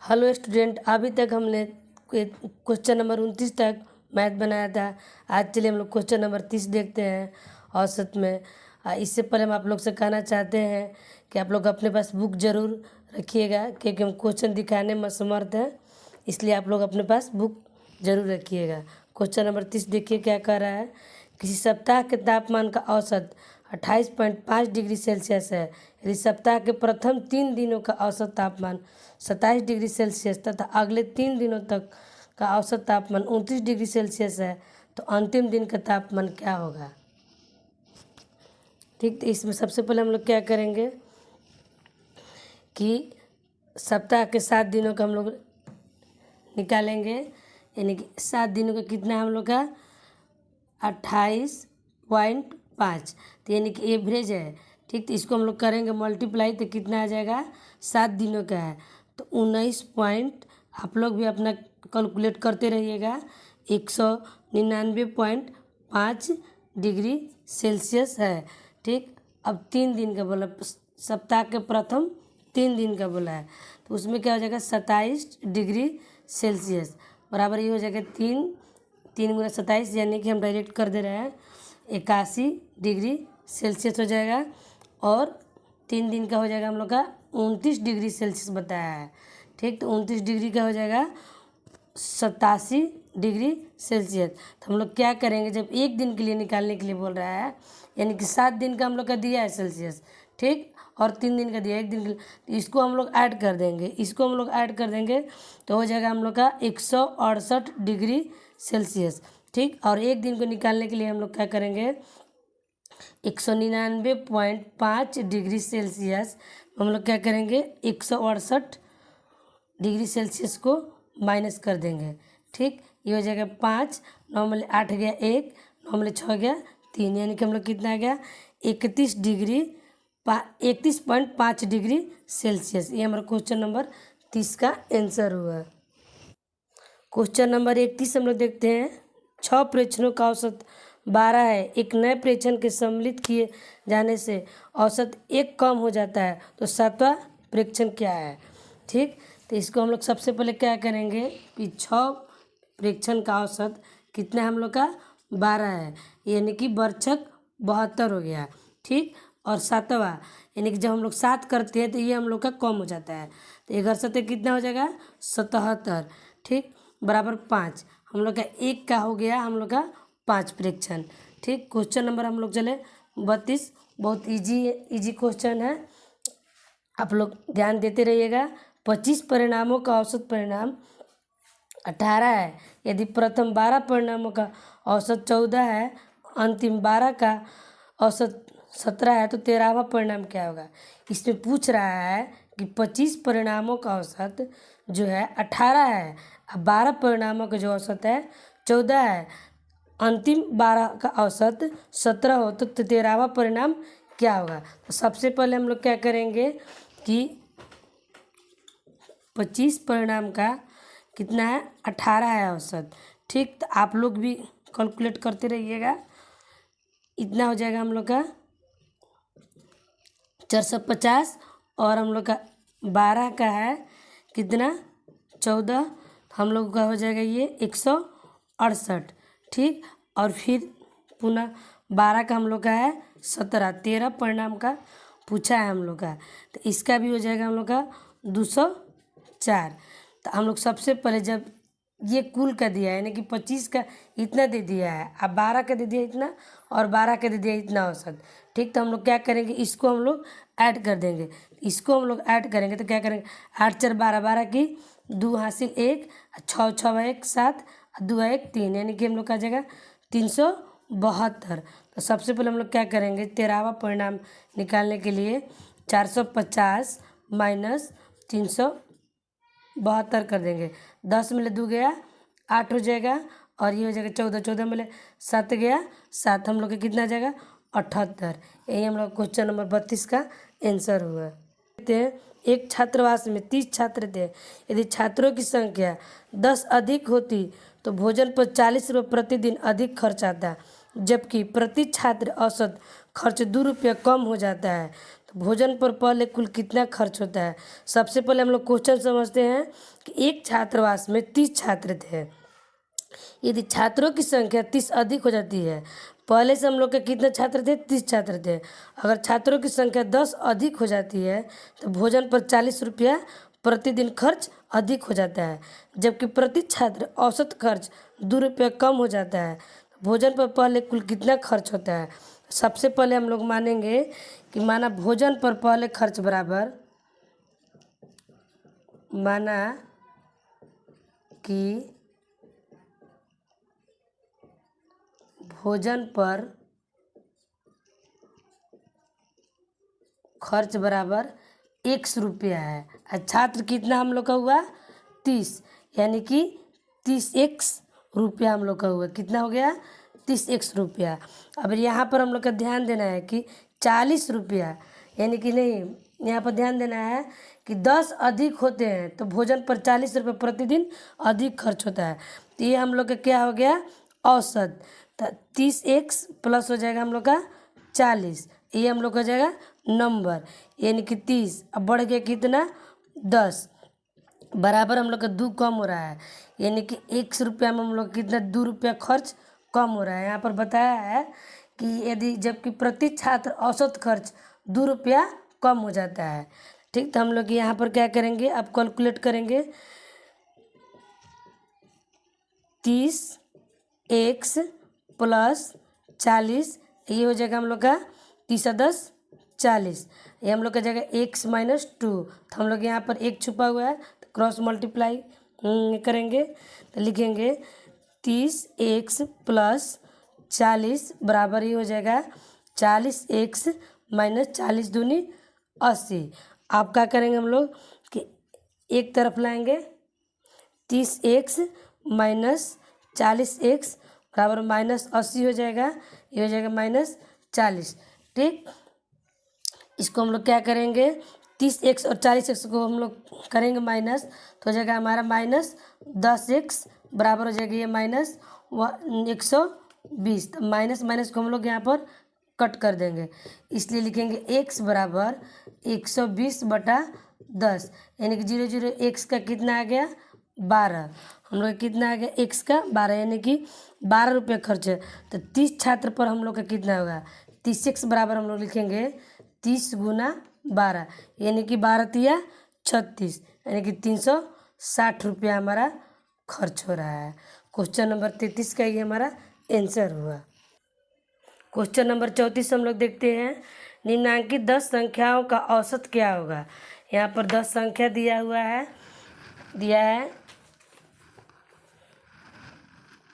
Hello student, अभी तक हमने क्वेश्चन नंबर 29 तक मैथ बनाया था। आज चलिए हम लोग क्वेश्चन नंबर 30 देखते हैं औसत में। इससे पहले हम आप लोग से कहना चाहते हैं कि आप लोग अपने पास बुक ज़रूर रखिएगा, क्योंकि हम क्वेश्चन दिखाने में असमर्थ हैं, इसलिए आप लोग अपने पास बुक ज़रूर रखिएगा। क्वेश्चन नंबर 30 देखिए क्या कह रहा है। किसी सप्ताह के तापमान का औसत 28.5 डिग्री सेल्सियस है। यदि सप्ताह के प्रथम 3 दिनों का औसत तापमान 27 डिग्री सेल्सियस तथा अगले 3 दिनों तक का औसत तापमान 29 डिग्री सेल्सियस है, तो अंतिम दिन का तापमान क्या होगा। ठीक, तो इसमें सबसे पहले हम लोग क्या करेंगे कि सप्ताह के 7 दिनों का हम लोग निकालेंगे, यानी कि 7 दिनों का कितना हम लोग का 28.5, तो यानी कि एवरेज है। ठीक, तो इसको हम लोग करेंगे मल्टीप्लाई, तो कितना आ जाएगा 7 दिनों का है तो 19 पॉइंट, आप लोग भी अपना कैलकुलेट करते रहिएगा, 199.5 डिग्री सेल्सियस है। ठीक, अब 3 दिन का बोला, सप्ताह के प्रथम 3 दिन का बोला है, तो उसमें क्या हो जाएगा 27 डिग्री सेल्सियस बराबर ये हो जाएगा 3 गुना 27, यानी कि हम डायरेक्ट कर दे रहे हैं 81 डिग्री सेल्सियस हो जाएगा। और 3 दिन का हो जाएगा हम लोग का 29 डिग्री सेल्सियस बताया है। ठीक, तो 29 डिग्री का हो जाएगा 87 डिग्री सेल्सियस। तो हम लोग क्या करेंगे, जब एक दिन के लिए निकालने के लिए बोल रहा है, यानी कि 7 दिन का हम लोग का दिया है सेल्सियस, ठीक, और 3 दिन का दिया है, एक दिन के लिए, तो इसको हम लोग ऐड कर देंगे, तो हो जाएगा हम लोग का 168 डिग्री सेल्सियस। ठीक, और एक दिन को निकालने के लिए हम लोग क्या करेंगे 199.5 डिग्री सेल्सियस, हम लोग क्या करेंगे 168 डिग्री सेल्सियस को माइनस कर देंगे। ठीक, ये हो जाएगा 5, 9 में 8 गया 1, 9 में 6 गया 3, यानी कि हम लोग कितना आ गया 31.5 डिग्री सेल्सियस। ये हमारा क्वेश्चन नंबर 30 का आंसर हुआ। क्वेश्चन नंबर 31 हम लोग देखते हैं। 6 प्रेक्षणों का औसत 12 है। एक नए प्रेक्षण के सम्मिलित किए जाने से औसत 1 कम हो जाता है, तो 7वां प्रेक्षण क्या है। ठीक, तो इसको हम लोग सबसे पहले क्या करेंगे कि 6 प्रेक्षण का औसत कितना हम लोग का 12 है, यानी कि बर्छक 72 हो गया। ठीक, और 7वां यानी कि जब हम लोग 7 करते हैं तो ये हम लोग का कम हो जाता है, तो 1 कितना हो जाएगा 77। ठीक, बराबर 5, हम लोग का 1 का हो गया हम लोग का 5 प्रेक्षण। ठीक, क्वेश्चन नंबर हम लोग चले 32, बहुत इजी क्वेश्चन है, आप लोग ध्यान देते रहिएगा। 25 परिणामों का औसत परिणाम 18 है। यदि प्रथम 12 परिणामों का औसत 14 है, अंतिम 12 का औसत 17 है, तो 13वां परिणाम क्या होगा। इसमें पूछ रहा है कि 25 परिणामों का औसत जो है 18 है, अब 12 परिणामों का जो औसत है 14 है, अंतिम 12 का औसत 17 हो, तो 13वां परिणाम क्या होगा। तो सबसे पहले हम लोग क्या करेंगे कि 25 परिणाम का कितना है 18 है औसत। ठीक, तो आप लोग भी कैलकुलेट करते रहिएगा, इतना हो जाएगा हम लोग का 450, और हम लोग का 12 का है कितना 14, हम लोग का हो जाएगा ये 168। ठीक, और फिर पुनः 12 का हम लोग का है 17, 13 परिणाम का पूछा है हम लोग का, तो इसका भी हो जाएगा हम लोग का 204। तो हम लोग सबसे पहले जब ये कुल का दिया है, यानी कि 25 का इतना दे दिया है, अब 12 का दे दिया इतना, और 12 का दे दिया इतना औसत। ठीक, तो हम लोग क्या करेंगे, इसको हम लोग ऐड कर देंगे, इसको हम लोग ऐड करेंगे तो क्या करेंगे 8 4 12, 12 की 2 हासिल 1, 6 6 1 7, 2 1 3, यानी कि हम लोग का जगह 372। तो सबसे पहले हम लोग क्या करेंगे 13वां परिणाम निकालने के लिए 450 माइनस 372 कर देंगे, 10 में 2 गया 8 हो जाएगा, और ये हो जाएगा 14, 14 में 7 गया 7, हम लोग का कितना आ जाएगा 78। यही हम लोग क्वेश्चन नंबर 32 का आंसर हुआ। देखते हैं, एक छात्रावास में 30 छात्र थे। यदि छात्रों की संख्या 10 अधिक होती तो भोजन पर 40 रुपये प्रतिदिन अधिक खर्च आता, जबकि प्रति छात्र औसत खर्च 2 रुपये कम हो जाता है, तो तो भोजन पर पहले कुल कितना खर्च होता है। सबसे पहले हम लोग क्वेश्चन समझते हैं कि एक छात्रावास में 30 छात्र थे। यदि छात्रों की संख्या 30 अधिक हो जाती है, पहले से हम लोग के कितने छात्र थे, 30 छात्र थे। अगर छात्रों की संख्या 10 अधिक हो जाती है तो भोजन पर 40 रुपया प्रतिदिन खर्च अधिक हो जाता है, जबकि प्रति छात्र औसत खर्च 2 रुपया कम हो जाता है। भोजन पर पहले कुल कितना खर्च होता है। सबसे पहले हम लोग मानेंगे कि माना भोजन पर पहले खर्च बराबर, माना कि भोजन पर खर्च बराबर 100 रुपया है और छात्र कितना हम लोग का हुआ 30, यानी कि 30x रुपया हम लोग का हुआ। कितना हो गया 30x रुपया। अब यहाँ पर हम लोग का ध्यान देना है कि 40 रुपया, यानी कि नहीं, यहाँ पर ध्यान देना है कि 10 अधिक होते हैं तो भोजन पर 40 रुपये प्रतिदिन अधिक खर्च होता है। तो ये हम लोग का क्या हो गया औसत। तो 30x प्लस हो जाएगा हम लोग का 40, ये हम लोग का हो जाएगा नंबर, यानी कि 30। अब बढ़ गया कितना 10, बराबर हम लोग का 2 कम हो रहा है, यानी कि 100 रुपया में हम लोग कितना 2 रुपया खर्च कम हो रहा है। यहाँ पर बताया है कि यदि जबकि प्रति छात्र औसत खर्च 2 रुपया कम हो जाता है। ठीक, तो हम लोग यहाँ पर क्या करेंगे, अब कैलकुलेट करेंगे। 30x प्लस 40, ये हो जाएगा हम लोग का 30 और 10 40, ये हम लोग का जाएगा x माइनस 2। तो हम लोग यहाँ पर एक छुपा हुआ है तो क्रॉस मल्टीप्लाई करेंगे तो लिखेंगे 30x प्लस 40 बराबर ही हो जाएगा 40x माइनस 40 दूनी 80। आप क्या करेंगे हम लोग कि एक तरफ लाएंगे 30x माइनस 40x बराबर माइनस 80 हो जाएगा, ये हो जाएगा माइनस 40। ठीक, इसको हम लोग क्या करेंगे 30x और 40x को हम लोग करेंगे माइनस, तो हो जाएगा हमारा माइनस 10x बराबर हो जाएगा ये माइनस 120। तो माइनस माइनस को हम लोग यहाँ पर कट कर देंगे, इसलिए लिखेंगे x बराबर 120/10, यानी कि 0 x का कितना आ गया 12। हम लोग का कितना आ गया x का 12, यानी कि 12 रुपये खर्च है। तो 30 छात्र पर हम लोग का कितना होगा 30x बराबर हम लोग लिखेंगे 30 गुना 12, यानी कि 12 तिया 36, यानी कि 360 रुपया हमारा खर्च हो रहा है। क्वेश्चन नंबर 33 का ये हमारा आंसर हुआ। क्वेश्चन नंबर 34 हम लोग देखते हैं, निम्नांकित 10 संख्याओं का औसत क्या होगा। यहाँ पर 10 संख्या दिया हुआ है, दिया है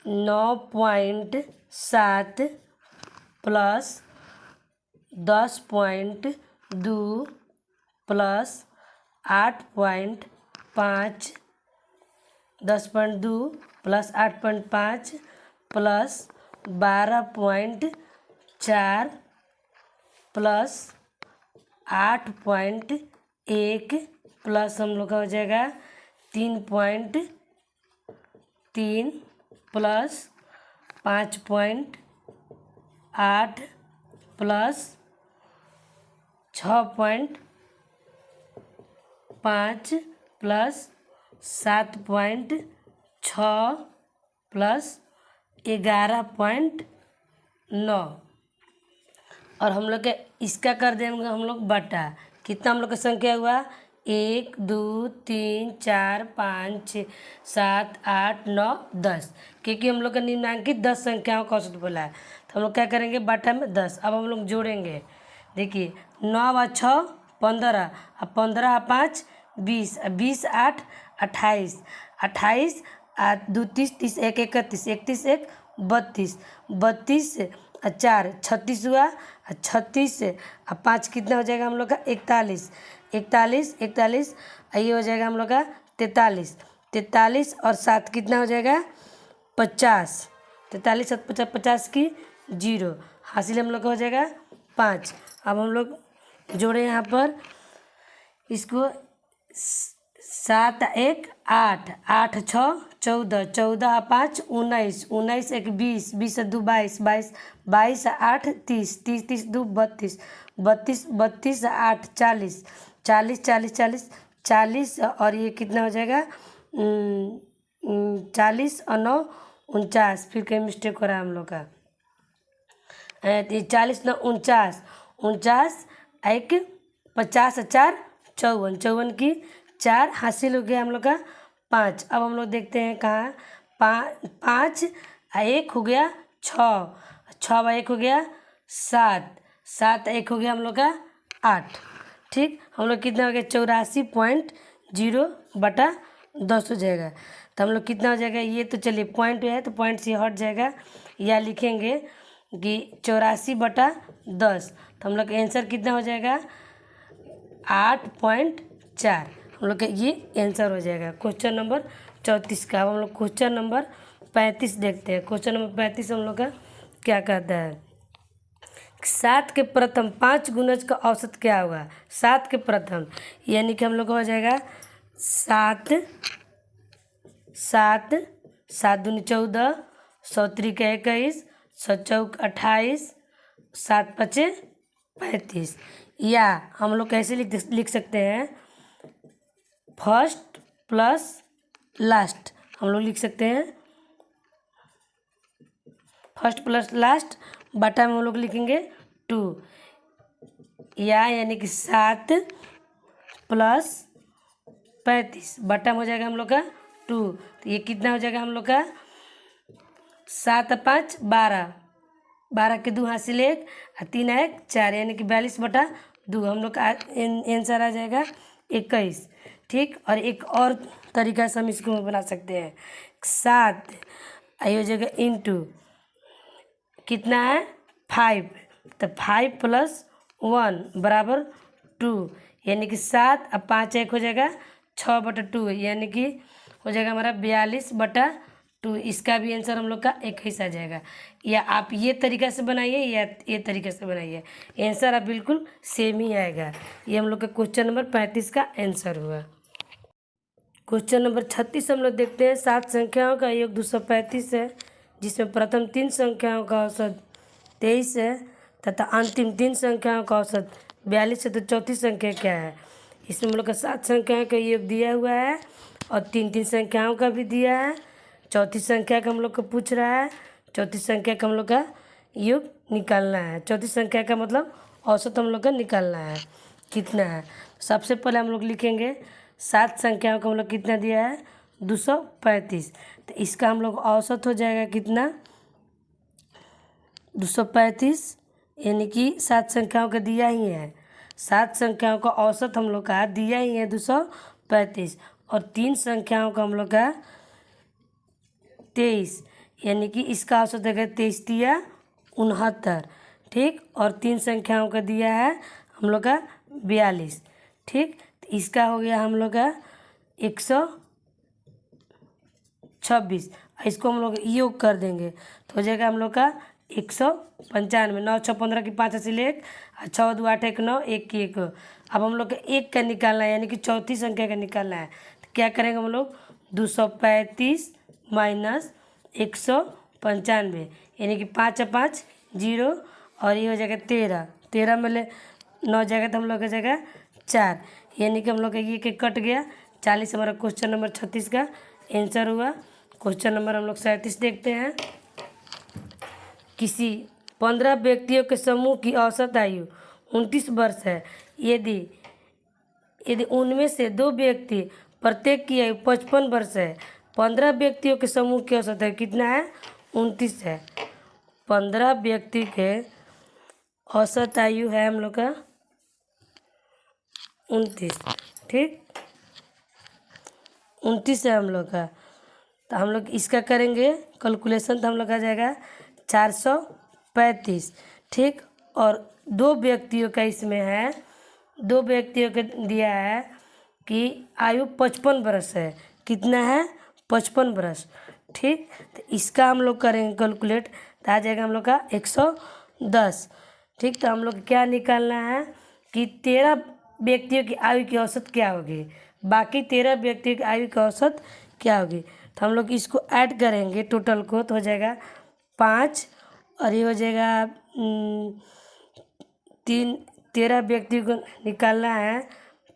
9.7 plus 10.2 plus 8.5, 10.2 plus 8.5 plus 12.4 plus 8.1 plus हम लोग का हो जाएगा 3.3 प्लस 5.8 प्लस 6.5 प्लस 7.6 प्लस 11.9। और हम लोग के इसका कर देंगे हम लोग बटा, कितना हम लोग का संख्या हुआ 1 2 3 4 5 6 7 8 9 10, क्योंकि हम लोग का निम्नांकित 10 संख्याओं का औसत बोला है। तो हम लोग क्या करेंगे बटा में 10। अब हम लोग जोड़ेंगे, देखिए 9 और 6 15, अब 15 और 5 20, 20 8 28, 28 2 30, 30 1 31, 31 1 32, 32 और 4 36 हुआ, और 36 और 5 कितना हो जाएगा हम लोग का 41, 41 41, ये हो जाएगा हम लोग का 43, 43 और 7 कितना हो जाएगा 50, 43 और 50 50 की 0, हासिल हम लोग का हो जाएगा 5। अब हम लोग जोड़े यहाँ पर इसको 7 1 8, 8 6 14, 14 5 19, 19 1 20, 20 2 22, 22, 22 8 30, 30 30 2 32, 32 32 8 40, 40 40 40 40 और ये कितना हो जाएगा 40 और 9 49। फिर कहीं मिस्टेक हो रहा है हम लोग का। 40 9 49, 49 एक 50 4 54, 54 की 4 हासिल हो गया हम लोग का 5। अब हम लोग देखते हैं कहाँ 5 1 हो गया 6, 6 1 हो गया 7, 7 1 हो गया हम लोग का 8। ठीक, हम लोग कितना हो गया 84.0/10 हो जाएगा। तो हम लोग कितना हो जाएगा, ये तो चलिए पॉइंट है तो पॉइंट से हट जाएगा, या लिखेंगे कि 84/10। तो हम लोग का आंसर कितना हो जाएगा 8.4। हम लोग का ये आंसर हो जाएगा क्वेश्चन नंबर 34 का। अब हम लोग क्वेश्चन नंबर 35 देखते हैं। क्वेश्चन नंबर 35 हम लोग का क्या कहता है, 7 के प्रथम 5 गुणज का औसत क्या होगा। 7 के प्रथम यानी कि हम लोग का हो जाएगा 7 7 7 दूनी 14, 100 त्रिक 21, 100 चौक 28, 7 पचे 35। या हम लोग कैसे लिख सकते हैं, फर्स्ट प्लस लास्ट हम लोग लिख सकते हैं, फर्स्ट प्लस लास्ट बटा में हम लोग लिखेंगे 2, या यानी कि 7 प्लस 35 बटा में हो जाएगा हम लोग का 2। तो ये कितना हो जाएगा हम लोग का 7 5 12, 12 के 2 हासिल 1 और 3 1 4 यानी कि 42/2 हम लोग का आंसर आ जाएगा 21। ठीक, और एक और तरीका से हम इसको बना सकते हैं, 7 आई हो जाएगा इंटू कितना है 5, तो 5 + 1 = 2 यानी कि 7 और 5 1 हो जाएगा 6/2 यानी कि हो जाएगा हमारा 42/2। इसका भी आंसर हम लोग का 21 आ जाएगा। या आप ये तरीका से बनाइए या ये तरीके से बनाइए, आंसर आप बिल्कुल सेम ही आएगा। ये हम लोग का क्वेश्चन नंबर 35 का आंसर हुआ। क्वेश्चन नंबर 36 हम लोग देखते हैं। 7 संख्याओं का योग 235 है, जिसमें प्रथम 3 संख्याओं का औसत 23 है तथा अंतिम 3 संख्याओं का औसत 42 है। तो चौथी संख्या क्या है। इसमें हम लोग का 7 संख्याओं का योग दिया हुआ है और 3 संख्याओं का भी दिया है। चौथी संख्या का हम लोग को पूछ रहा है, चौथी संख्या का हम लोग का योग निकालना है। चौथी संख्या का मतलब औसत हम लोग का निकालना है कितना है। सबसे पहले हम लोग लिखेंगे 7 संख्याओं का हम लोग कितना दिया है 235, तो इसका हम लोग औसत हो जाएगा कितना 235 यानी कि 7 संख्याओं का दिया ही है। 7 संख्याओं का औसत हम लोग का दिया ही है 235 और 3 संख्याओं का हम लोग का 23 यानी कि इसका औसत है 23 तिया 69। ठीक, और 3 संख्याओं का दिया है हम लोग का 42। ठीक, तो इसका हो गया हम लोग का 126। इसको हम लोग योग कर देंगे तो हो जाएगा हम लोग का 195। 9 6 15 की 5 हासिल 1 और 6 2 8 1 9 1 की 1। अब हम लोग का 1 का निकालना है यानी कि चौथी संख्या का निकालना है। तो क्या करेंगे हम लोग 235 माइनस 195 यानी कि 5 5 0 और ये हो जाएगा 13। 13 में ले 9 जाएगा तो हम लोग का जाएगा 4 यानी कि हम लोग का ये के कट गया 40। हमारा क्वेश्चन नंबर 36 का आंसर हुआ। क्वेश्चन नंबर हम लोग 37 देखते हैं। किसी 15 व्यक्तियों के समूह की औसत आयु 29 वर्ष है। यदि उनमें से 2 व्यक्ति प्रत्येक की आयु 55 वर्ष है। 15 व्यक्तियों के समूह की औसत है कितना है 29 है। 15 व्यक्ति के औसत आयु है हम लोग का 29। ठीक, 29 है हम लोग का। तो हम लोग इसका करेंगे कैलकुलेशन तो हम लोग का जाएगा 435। ठीक, और 2 व्यक्तियों का इसमें है, 2 व्यक्तियों का दिया है कि आयु 55 वर्ष है। कितना है 55 वर्ष। ठीक, तो इसका हम लोग करेंगे कैलकुलेट तो आ जाएगा हम लोग का 110। ठीक, तो हम लोग क्या निकालना है कि 13 व्यक्तियों की आयु की औसत क्या होगी। बाकी 13 व्यक्ति की आयु की औसत क्या होगी। तो हम लोग इसको ऐड करेंगे टोटल को, तो हो जाएगा 5 और ये हो जाएगा 13 व्यक्ति को निकालना है।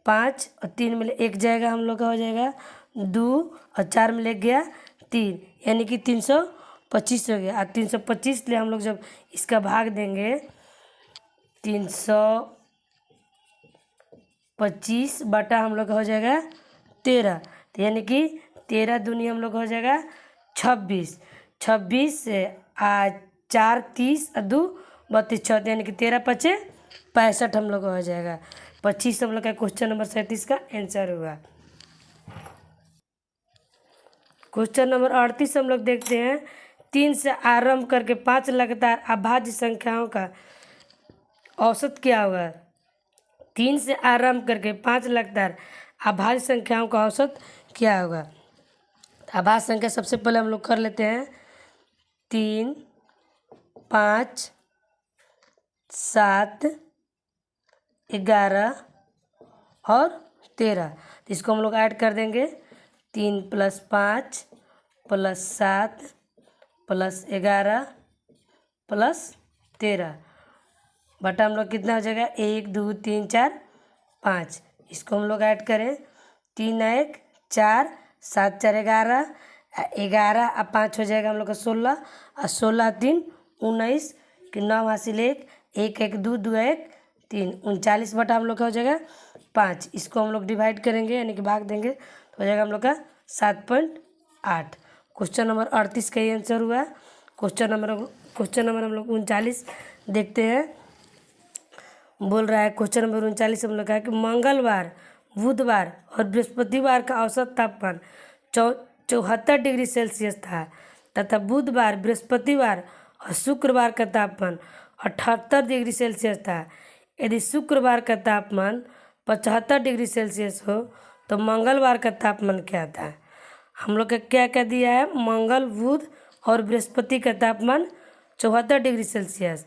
5 और 3 में एक जाएगा, हम लोग का हो जाएगा 2 और 4 में लग गया 3, यानी कि 325 हो गया। और 325 ले हम लोग जब इसका भाग देंगे 325 बटा हम लोग का हो जाएगा 13, तो यानी कि 13 दूनी हम लोग का हो जाएगा 26। 26 से 4 30 और 2 32 6, यानी कि 13 5 65 हम लोग का हो जाएगा। 25 हम लोग का क्वेश्चन नंबर 37 का आंसर हुआ। क्वेश्चन नंबर 38 हम लोग देखते हैं। 3 से आरंभ करके 5 लगातार अभाज्य संख्याओं का औसत क्या होगा। 3 से आरंभ करके 5 लगातार अभाज्य संख्याओं का औसत क्या होगा। अभाज्य संख्या सबसे पहले हम लोग कर लेते हैं। 3 5 7 11 और 13, तो इसको हम लोग ऐड कर देंगे। 3 + 5 + 7 + 11 + 13 बटा हम लोग कितना हो जाएगा 1 2 3 4 5। इसको हम लोग ऐड करें। 3 1 4 7 4 11 11 और 5 हो जाएगा हम लोग का 16 और 16 3 19 कि 9 हासिल 1 1 1 2 2 1 3 39 बटा हम लोग का हो जाएगा 5। इसको हम लोग डिवाइड करेंगे यानी कि भाग देंगे, तो हो जाएगा हम लोग का 7.8। क्वेश्चन नंबर 38 का ये आंसर हुआ। क्वेश्चन नंबर हम लोग 39 देखते हैं। बोल रहा है क्वेश्चन नंबर 39 हम लोग कहा कि मंगलवार, बुधवार और बृहस्पतिवार का औसत तापमान 74 डिग्री सेल्सियस था तथा बुधवार, बृहस्पतिवार और शुक्रवार का तापमान 78 डिग्री सेल्सियस था। यदि शुक्रवार का तापमान 75 डिग्री सेल्सियस हो तो मंगलवार का तापमान क्या था। हम लोग का क्या क्या दिया है, मंगल, बुध और बृहस्पति का तापमान 74 डिग्री सेल्सियस।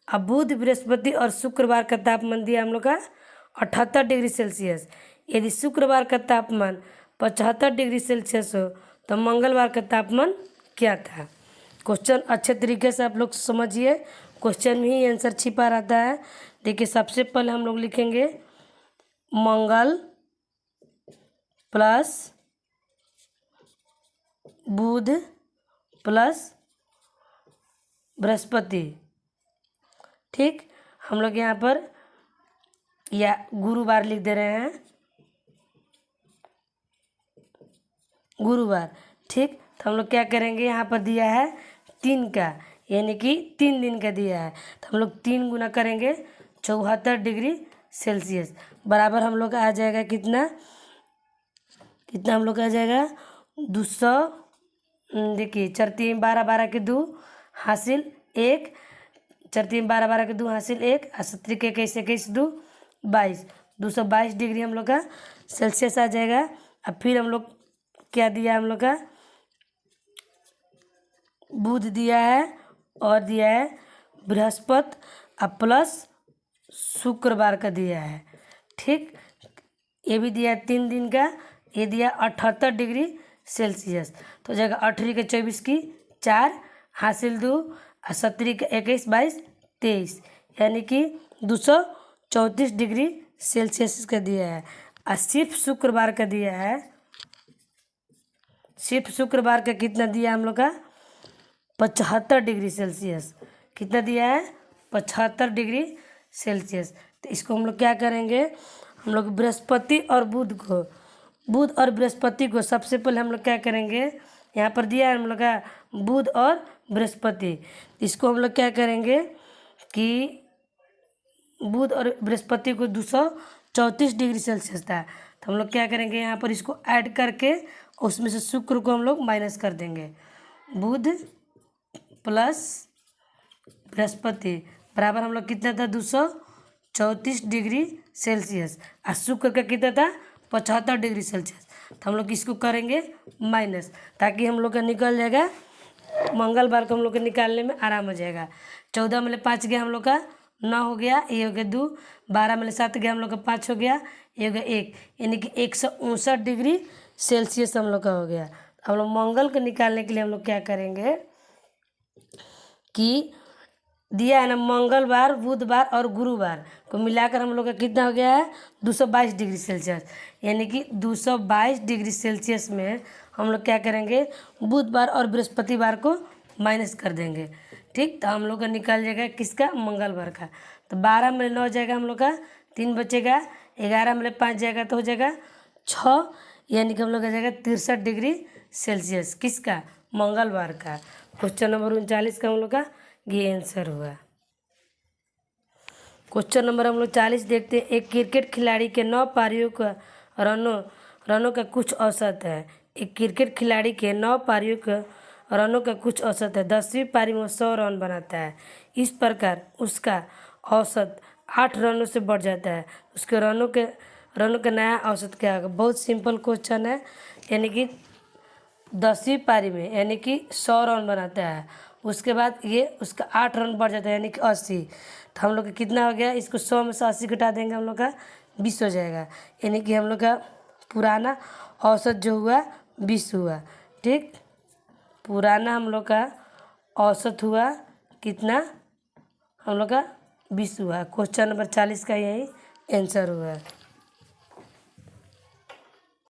अब बुध, बृहस्पति और शुक्रवार का तापमान दिया हम लोग का 78 डिग्री सेल्सियस। यदि शुक्रवार का तापमान 75 डिग्री सेल्सियस हो तो मंगलवार का तापमान क्या था। क्वेश्चन अच्छे तरीके से आप लोग समझिए, क्वेश्चन में ही आंसर छिपा रहता है। देखिए सबसे पहले हम लोग लिखेंगे मंगल प्लस बुध प्लस बृहस्पति। ठीक, हम लोग यहाँ पर या गुरुवार लिख दे रहे हैं, गुरुवार। ठीक, तो हम लोग क्या करेंगे, यहाँ पर दिया है 3 का, यानी कि 3 दिन का दिया है, तो हम लोग 3 गुना करेंगे 74 डिग्री सेल्सियस बराबर हम लोग आ जाएगा कितना हम लोग आ जाएगा 200। देखिए 4 3 12 12 के 2 हासिल 1, 4 3 12 12 के 2 हासिल 1 और 70 के 21 21 2 22, 222 डिग्री हम लोग का सेल्सियस आ जाएगा। अब फिर हम लोग क्या दिया, हम लोग का बुध दिया है और दिया है बृहस्पति अब प्लस शुक्रवार का दिया है। ठीक, ये भी दिया है 3 दिन का, ये दिया 78 डिग्री सेल्सियस, तो हो जाएगा 18 के 24 की 4 हासिल 2 और 70 के 21 22 23, यानी कि 234 डिग्री सेल्सियस का दिया है। और सिर्फ शुक्रवार का दिया है, सिर्फ शुक्रवार का कितना दिया हम लोग का 75 डिग्री सेल्सियस। कितना दिया है 75 डिग्री सेल्सियस। तो इसको हम लोग क्या करेंगे, हम लोग बृहस्पति और बुध और बृहस्पति को सबसे पहले हम लोग क्या करेंगे, यहाँ पर दिया है हम लोग का बुध और बृहस्पति, इसको हम लोग क्या करेंगे कि बुध और बृहस्पति को 234 डिग्री सेल्सियस था, तो हम लोग क्या करेंगे यहाँ पर इसको ऐड करके उसमें से शुक्र को हम लोग माइनस कर देंगे। बुध प्लस बृहस्पति बराबर हम लोग कितना था 234 डिग्री सेल्सियस और शुक्र का कितना था 75 डिग्री सेल्सियस। तो हम लोग इसको करेंगे माइनस, ताकि हम लोग का निकल जाएगा, मंगलवार को हम लोग के निकालने में आराम हो जाएगा। 14 में 5 गया हम लोग का 9 हो गया, ये हो गया 2, 12 में 7 गया हम लोग का 5 हो गया, ये हो गया 1, यानी कि 159 डिग्री सेल्सियस हम लोग का हो गया। हम लोग मंगल को निकालने के लिए हम लोग क्या करेंगे कि दिया है ना, मंगलवार, बुधवार और गुरुवार को मिलाकर हम लोग का कितना हो गया है 222 डिग्री सेल्सियस, यानी कि 222 डिग्री सेल्सियस में हम लोग क्या करेंगे बुधवार और बृहस्पतिवार को माइनस कर देंगे। ठीक, तो हम लोग का निकल जाएगा किसका, मंगलवार का। तो 12 में 9 जाएगा हम लोग का, 3 बचेगा, 11 में 5 जाएगा तो हो जाएगा 6, यानी कि हम लोग का जाएगा 63 डिग्री सेल्सियस, किसका, मंगलवार का। क्वेश्चन नंबर 39 का हम लोग का ये आंसर हुआ। क्वेश्चन नंबर हम लोग 40 देखते हैं। एक क्रिकेट खिलाड़ी के 9 पारियों का रनों का कुछ औसत है। एक क्रिकेट खिलाड़ी के 9 पारियों का रनों का कुछ औसत है। 10वीं पारी में 100 रन बनाता है। इस प्रकार उसका औसत 8 रनों से बढ़ जाता है। उसके रनों का नया औसत क्या होगा। बहुत सिंपल क्वेश्चन है, यानी कि 10वीं पारी में यानी कि 100 रन बनाता है, उसके बाद ये उसका 8 रन बढ़ जाता है यानी कि 80। तो हम लोग का कितना हो गया, इसको 100 में से 80 घटा देंगे हम लोग का 20 हो जाएगा, यानी कि हम लोग का पुराना औसत जो हुआ 20 हुआ। ठीक, पुराना हम लोग का औसत हुआ कितना, हम लोग का 20 हुआ। क्वेश्चन नंबर 40 का यही आंसर हुआ।